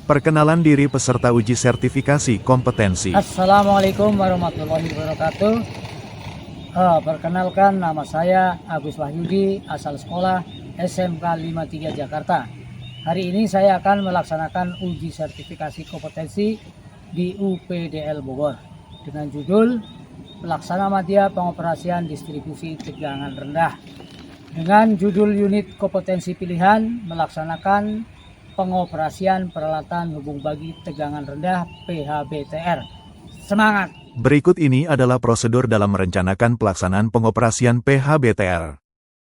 Perkenalan diri peserta uji sertifikasi kompetensi. Assalamualaikum warahmatullahi wabarakatuh. Perkenalkan, nama saya Agus Wahyudi, asal sekolah SMK 53 Jakarta. Hari ini saya akan melaksanakan uji sertifikasi kompetensi di UPDL Bogor dengan judul Pelaksana Madya Pengoperasian Distribusi Tegangan Rendah. Dengan judul unit kompetensi pilihan melaksanakan pengoperasian peralatan hubung bagi tegangan rendah PHBTR. Semangat! Berikut ini adalah prosedur dalam merencanakan pelaksanaan pengoperasian PHBTR.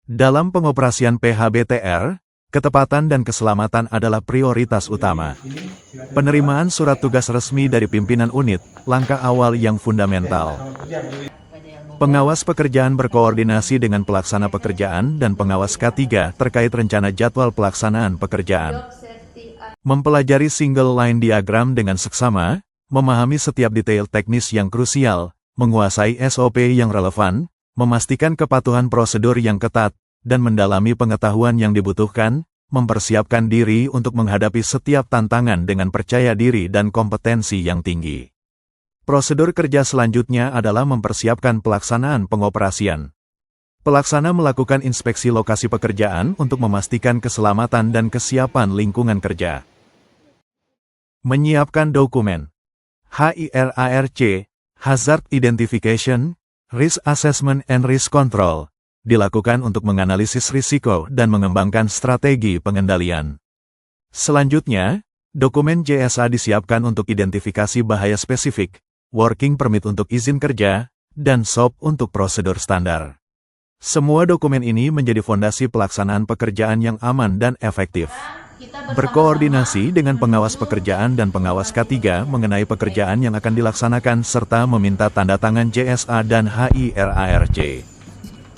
Dalam pengoperasian PHBTR, ketepatan dan keselamatan adalah prioritas utama. Penerimaan surat tugas resmi dari pimpinan unit, langkah awal yang fundamental. Pengawas pekerjaan berkoordinasi dengan pelaksana pekerjaan dan pengawas K3 terkait rencana jadwal pelaksanaan pekerjaan. Mempelajari single line diagram dengan seksama, memahami setiap detail teknis yang krusial, menguasai SOP yang relevan, memastikan kepatuhan prosedur yang ketat, dan mendalami pengetahuan yang dibutuhkan, mempersiapkan diri untuk menghadapi setiap tantangan dengan percaya diri dan kompetensi yang tinggi. Prosedur kerja selanjutnya adalah mempersiapkan pelaksanaan pengoperasian. Pelaksana melakukan inspeksi lokasi pekerjaan untuk memastikan keselamatan dan kesiapan lingkungan kerja. Menyiapkan dokumen HIRARC, Hazard Identification, Risk Assessment and Risk Control, dilakukan untuk menganalisis risiko dan mengembangkan strategi pengendalian. Selanjutnya, dokumen JSA disiapkan untuk identifikasi bahaya spesifik, Working Permit untuk izin kerja, dan SOP untuk prosedur standar. Semua dokumen ini menjadi fondasi pelaksanaan pekerjaan yang aman dan efektif. Berkoordinasi dengan pengawas pekerjaan dan pengawas K3 mengenai pekerjaan yang akan dilaksanakan serta meminta tanda tangan JSA dan HIRARC.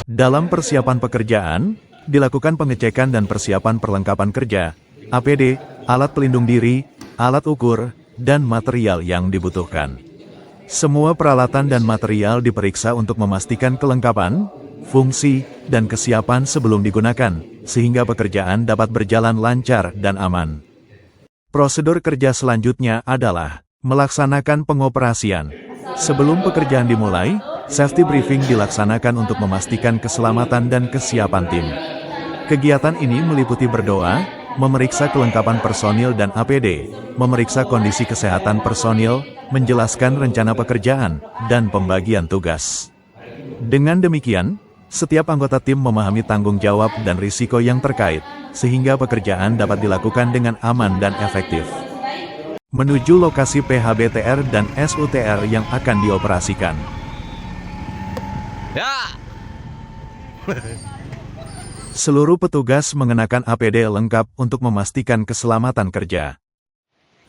Dalam persiapan pekerjaan, dilakukan pengecekan dan persiapan perlengkapan kerja, APD, alat pelindung diri, alat ukur, dan material yang dibutuhkan. Semua peralatan dan material diperiksa untuk memastikan kelengkapan, fungsi, dan kesiapan sebelum digunakan, sehingga pekerjaan dapat berjalan lancar dan aman. Prosedur kerja selanjutnya adalah melaksanakan pengoperasian. Sebelum pekerjaan dimulai, safety briefing dilaksanakan untuk memastikan keselamatan dan kesiapan tim. Kegiatan ini meliputi berdoa, memeriksa kelengkapan personil dan APD, memeriksa kondisi kesehatan personil, menjelaskan rencana pekerjaan, dan pembagian tugas. Dengan demikian, setiap anggota tim memahami tanggung jawab dan risiko yang terkait, sehingga pekerjaan dapat dilakukan dengan aman dan efektif. Menuju lokasi PHBTR dan SUTR yang akan dioperasikan. Seluruh petugas mengenakan APD lengkap untuk memastikan keselamatan kerja.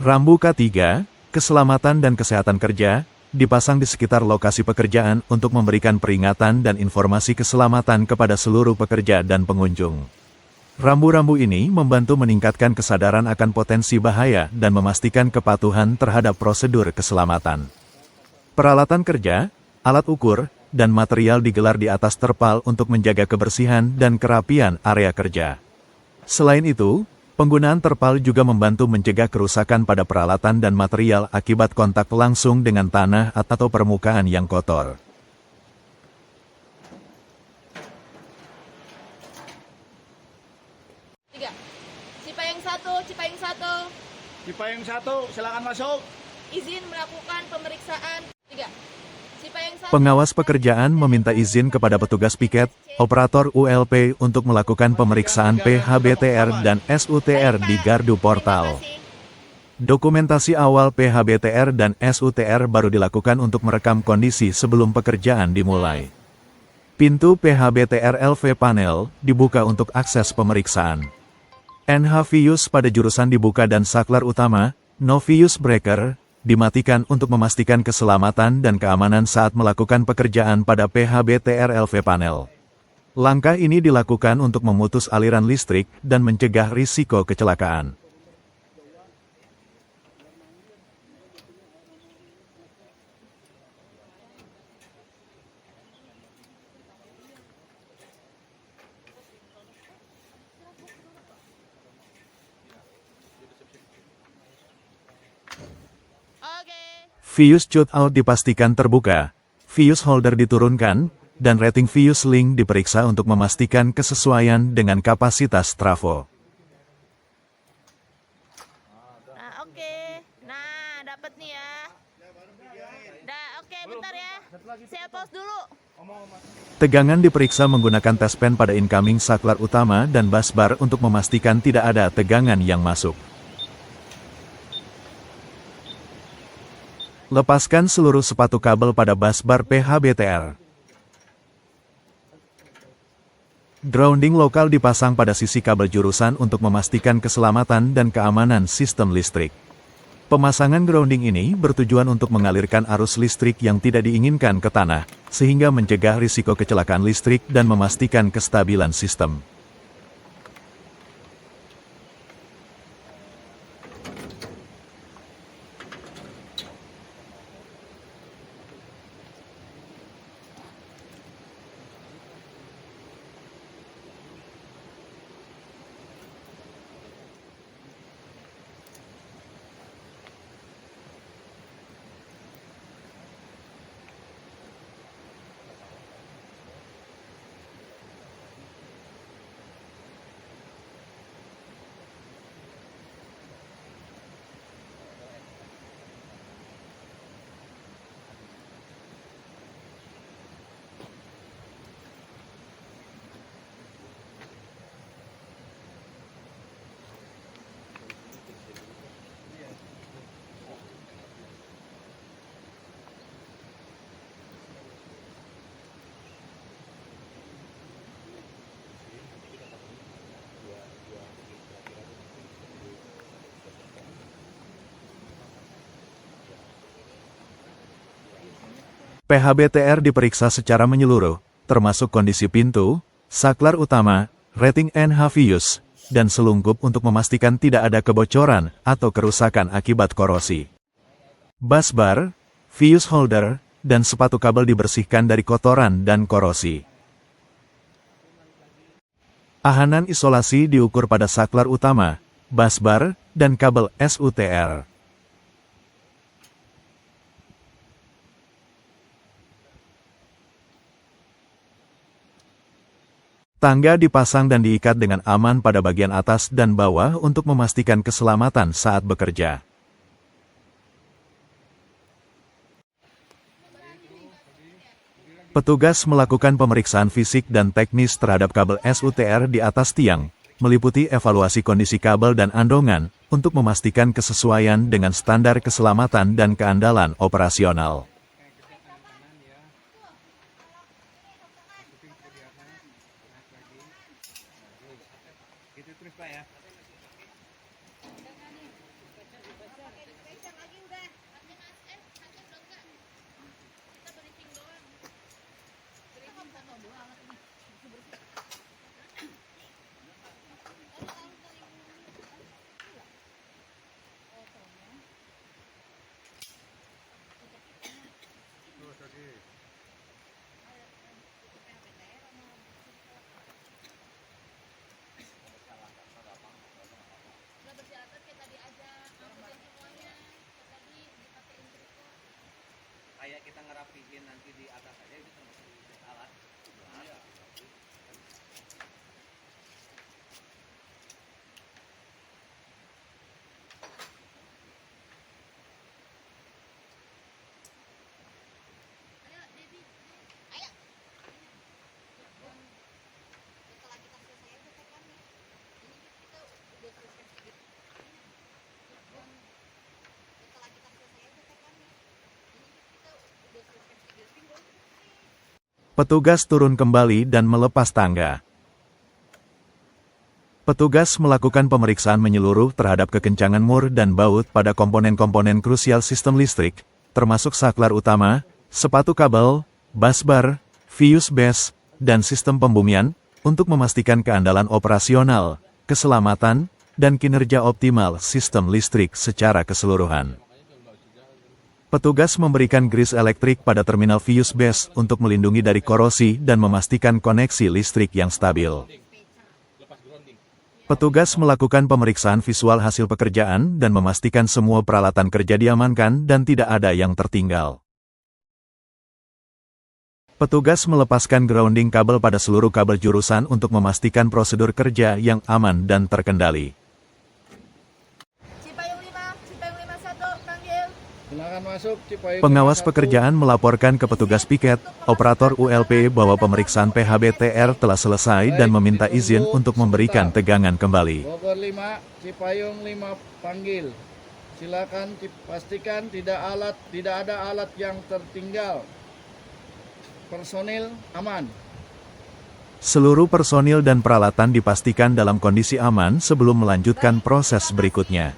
Rambu K3, keselamatan dan kesehatan kerja, dipasang di sekitar lokasi pekerjaan untuk memberikan peringatan dan informasi keselamatan kepada seluruh pekerja dan pengunjung. Rambu-rambu ini membantu meningkatkan kesadaran akan potensi bahaya dan memastikan kepatuhan terhadap prosedur keselamatan. Peralatan kerja, alat ukur, dan material digelar di atas terpal untuk menjaga kebersihan dan kerapian area kerja. Selain itu, penggunaan terpal juga membantu mencegah kerusakan pada peralatan dan material akibat kontak langsung dengan tanah atau permukaan yang kotor. Cipayung 1, silakan masuk. Izin melakukan pemeriksaan. 3. Cipayung 1. Pengawas pekerjaan meminta izin kepada petugas piket, operator ULP untuk melakukan pemeriksaan PHBTR dan SUTR di gardu portal. Dokumentasi awal PHBTR dan SUTR baru dilakukan untuk merekam kondisi sebelum pekerjaan dimulai. Pintu PHBTR LV panel dibuka untuk akses pemeriksaan. NH Fuse pada jurusan dibuka dan saklar utama, no fuse breaker, dimatikan untuk memastikan keselamatan dan keamanan saat melakukan pekerjaan pada PHBTR LV panel. Langkah ini dilakukan untuk memutus aliran listrik dan mencegah risiko kecelakaan. Fuse shootout dipastikan terbuka, fuse holder diturunkan, dan rating fuse link diperiksa untuk memastikan kesesuaian dengan kapasitas trafo. Nah, oke. Nah, dapat nih ya. Dah, oke, bentar ya. Saya pause dulu. Tegangan diperiksa menggunakan tes pen pada incoming saklar utama dan busbar untuk memastikan tidak ada tegangan yang masuk. Lepaskan seluruh sepatu kabel pada busbar PHBTR. Grounding lokal dipasang pada sisi kabel jurusan untuk memastikan keselamatan dan keamanan sistem listrik. Pemasangan grounding ini bertujuan untuk mengalirkan arus listrik yang tidak diinginkan ke tanah, sehingga mencegah risiko kecelakaan listrik dan memastikan kestabilan sistem. PHBTR diperiksa secara menyeluruh, termasuk kondisi pintu, saklar utama, rating NH fuse, dan selungkup untuk memastikan tidak ada kebocoran atau kerusakan akibat korosi. Busbar, fuse holder, dan sepatu kabel dibersihkan dari kotoran dan korosi. Ahanan isolasi diukur pada saklar utama, busbar, dan kabel SUTR. Tangga dipasang dan diikat dengan aman pada bagian atas dan bawah untuk memastikan keselamatan saat bekerja. Petugas melakukan pemeriksaan fisik dan teknis terhadap kabel SUTR di atas tiang, meliputi evaluasi kondisi kabel dan andongan, untuk memastikan kesesuaian dengan standar keselamatan dan keandalan operasional. Kayak kita ngerapihin nanti di atas aja itu termasuk alat. Iya. Petugas turun kembali dan melepas tangga. Petugas melakukan pemeriksaan menyeluruh terhadap kekencangan mur dan baut pada komponen-komponen krusial sistem listrik, termasuk saklar utama, sepatu kabel, busbar, fuse base, dan sistem pembumian, untuk memastikan keandalan operasional, keselamatan, dan kinerja optimal sistem listrik secara keseluruhan. Petugas memberikan grease elektrik pada terminal fuse base untuk melindungi dari korosi dan memastikan koneksi listrik yang stabil. Petugas melakukan pemeriksaan visual hasil pekerjaan dan memastikan semua peralatan kerja diamankan dan tidak ada yang tertinggal. Petugas melepaskan grounding kabel pada seluruh kabel jurusan untuk memastikan prosedur kerja yang aman dan terkendali. Cipayung 51, panggil. Silakan masuk Cipayung. Pengawas 51. pekerjaan melaporkan ke petugas piket, operator ULP bahwa pemeriksaan PHBTR telah selesai dan meminta izin untuk memberikan tegangan kembali. Bogor 5, Cipayung 5 panggil. Silakan pastikan tidak ada alat yang tertinggal. Personil aman. Seluruh personil dan peralatan dipastikan dalam kondisi aman sebelum melanjutkan proses berikutnya.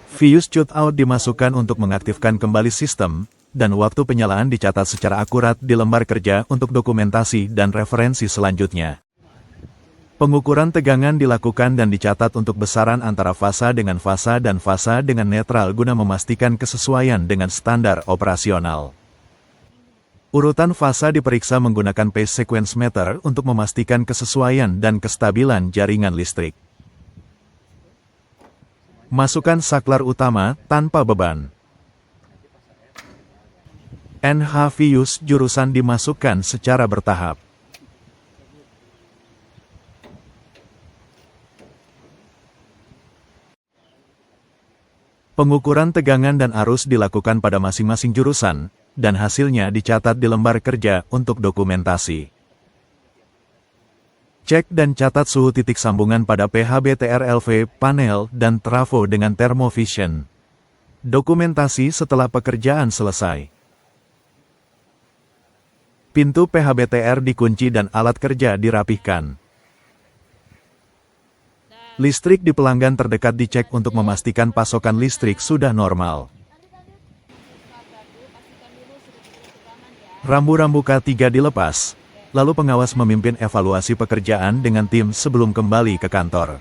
Fuse shootout dimasukkan untuk mengaktifkan kembali sistem, dan waktu penyalaan dicatat secara akurat di lembar kerja untuk dokumentasi dan referensi selanjutnya. Pengukuran tegangan dilakukan dan dicatat untuk besaran antara fasa dengan fasa dan fasa dengan netral guna memastikan kesesuaian dengan standar operasional. Urutan fasa diperiksa menggunakan phase sequence meter untuk memastikan kesesuaian dan kestabilan jaringan listrik. Masukkan saklar utama tanpa beban. NH Fuse jurusan dimasukkan secara bertahap. Pengukuran tegangan dan arus dilakukan pada masing-masing jurusan, dan hasilnya dicatat di lembar kerja untuk dokumentasi. Cek dan catat suhu titik sambungan pada PHBTR-LV, panel, dan trafo dengan thermovision. Dokumentasi setelah pekerjaan selesai. Pintu PHBTR dikunci dan alat kerja dirapihkan. Listrik di pelanggan terdekat dicek untuk memastikan pasokan listrik sudah normal. Rambu-rambu K3 dilepas, lalu pengawas memimpin evaluasi pekerjaan dengan tim sebelum kembali ke kantor.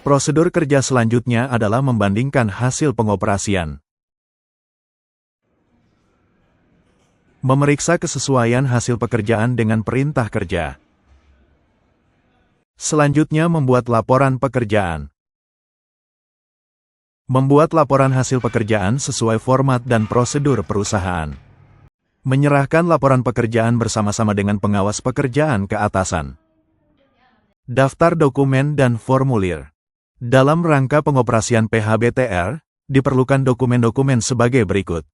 Prosedur kerja selanjutnya adalah membandingkan hasil pengoperasian. Memeriksa kesesuaian hasil pekerjaan dengan perintah kerja. Selanjutnya membuat laporan pekerjaan. Membuat laporan hasil pekerjaan sesuai format dan prosedur perusahaan. Menyerahkan laporan pekerjaan bersama-sama dengan pengawas pekerjaan ke atasan. Daftar dokumen dan formulir. Dalam rangka pengoperasian PHBTR, diperlukan dokumen-dokumen sebagai berikut.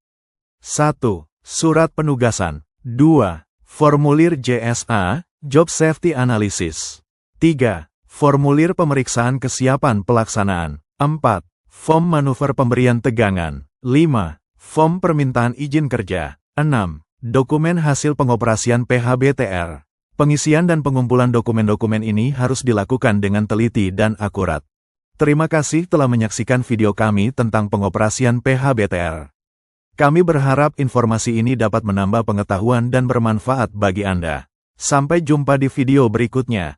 1. Surat penugasan. 2. Formulir JSA, Job Safety Analysis. 3. Formulir pemeriksaan kesiapan pelaksanaan. 4. Form manuver pemberian tegangan. 5. Form permintaan izin kerja. 6. Dokumen hasil pengoperasian PHBTR. Pengisian dan pengumpulan dokumen-dokumen ini harus dilakukan dengan teliti dan akurat. Terima kasih telah menyaksikan video kami tentang pengoperasian PHBTR. Kami berharap informasi ini dapat menambah pengetahuan dan bermanfaat bagi Anda. Sampai jumpa di video berikutnya.